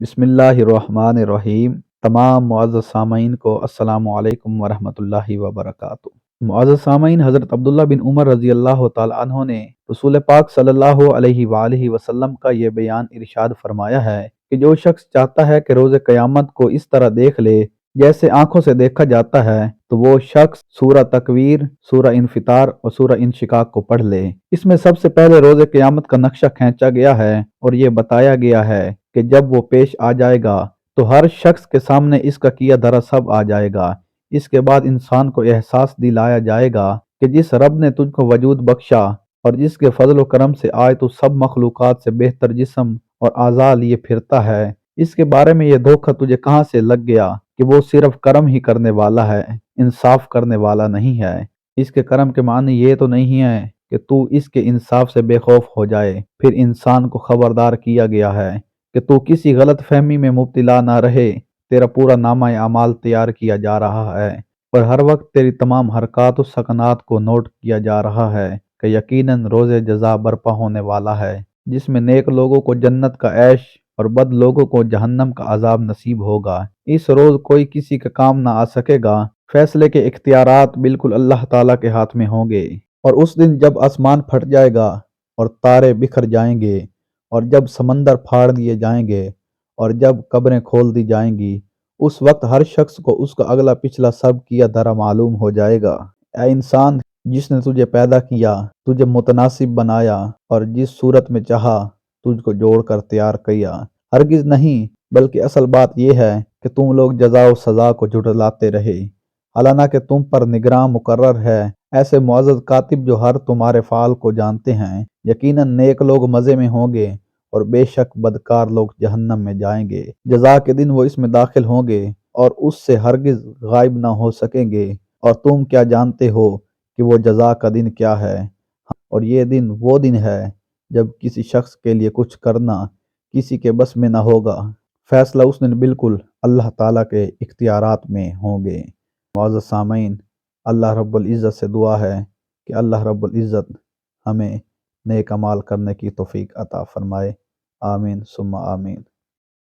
بسم اللہ الرحمن الرحیم۔ تمام معزز سامعین کو السلام علیکم ورحمۃ اللہ وبرکاتہ۔ معزز سامعین، حضرت عبداللہ بن عمر رضی اللہ تعالی عنہ نے رسول پاک صلی اللہ علیہ وآلہ وسلم کا یہ بیان ارشاد فرمایا ہے کہ جو شخص چاہتا ہے کہ روز قیامت کو اس طرح دیکھ لے جیسے آنکھوں سے دیکھا جاتا ہے تو وہ شخص سورہ تکویر، سورہ انفطار اور سورہ انشقاق کو پڑھ لے۔ اس میں سب سے پہلے روز قیامت کا نقشہ کھینچا گیا ہے اور یہ بتایا گیا ہے کہ جب وہ پیش آ جائے گا تو ہر شخص کے سامنے اس کا کیا دھرا سب آ جائے گا۔ اس کے بعد انسان کو احساس دلایا جائے گا کہ جس رب نے تجھ کو وجود بخشا اور جس کے فضل و کرم سے آج تو سب مخلوقات سے بہتر جسم اور اعضاء لیے پھرتا ہے، اس کے بارے میں یہ دھوکہ تجھے کہاں سے لگ گیا کہ وہ صرف کرم ہی کرنے والا ہے، انصاف کرنے والا نہیں ہے۔ اس کے کرم کے معنی یہ تو نہیں ہے کہ تو اس کے انصاف سے بے خوف ہو جائے۔ پھر انسان کو خبردار کیا گیا ہے کہ تو کسی غلط فہمی میں مبتلا نہ رہے۔ تیرا پورا نامہ اعمال تیار کیا جا رہا ہے اور ہر وقت تیری تمام حرکات و سکنات کو نوٹ کیا جا رہا ہے کہ یقیناً روز جزا برپا ہونے والا ہے، جس میں نیک لوگوں کو جنت کا عیش اور بد لوگوں کو جہنم کا عذاب نصیب ہوگا۔ اس روز کوئی کسی کا کام نہ آ سکے گا۔ فیصلے کے اختیارات بالکل اللہ تعالیٰ کے ہاتھ میں ہوں گے، اور اس دن جب آسمان پھٹ جائے گا اور تارے بکھر جائیں گے اور جب سمندر پھاڑ دیے جائیں گے اور جب قبریں کھول دی جائیں گی، اس وقت ہر شخص کو اس کا اگلا پچھلا سب کیا دھرا معلوم ہو جائے گا۔ اے انسان، جس نے تجھے پیدا کیا، تجھے متناسب بنایا اور جس صورت میں چاہا تجھ کو جوڑ کر تیار کیا، ہرگز نہیں بلکہ اصل بات یہ ہے کہ تم لوگ جزا و سزا کو جھٹلاتے رہے، حالانہ کہ تم پر نگراں مقرر ہے ایسے معزز کاتب جو ہر تمہارے فعل کو جانتے ہیں۔ یقیناً نیک لوگ مزے میں ہوں گے اور بے شک بدکار لوگ جہنم میں جائیں گے۔ جزا کے دن وہ اس میں داخل ہوں گے اور اس سے ہرگز غائب نہ ہو سکیں گے، اور تم کیا جانتے ہو کہ وہ جزا کا دن کیا ہے؟ اور یہ دن وہ دن ہے جب کسی شخص کے لیے کچھ کرنا کسی کے بس میں نہ ہوگا۔ فیصلہ اس دن بالکل اللہ تعالیٰ کے اختیارات میں ہوں گے۔ معزز سامعین، اللہ رب العزت سے دعا ہے کہ اللہ رب العزت ہمیں نیک اعمال کرنے کی توفیق عطا فرمائے۔ آمین ثم آمین۔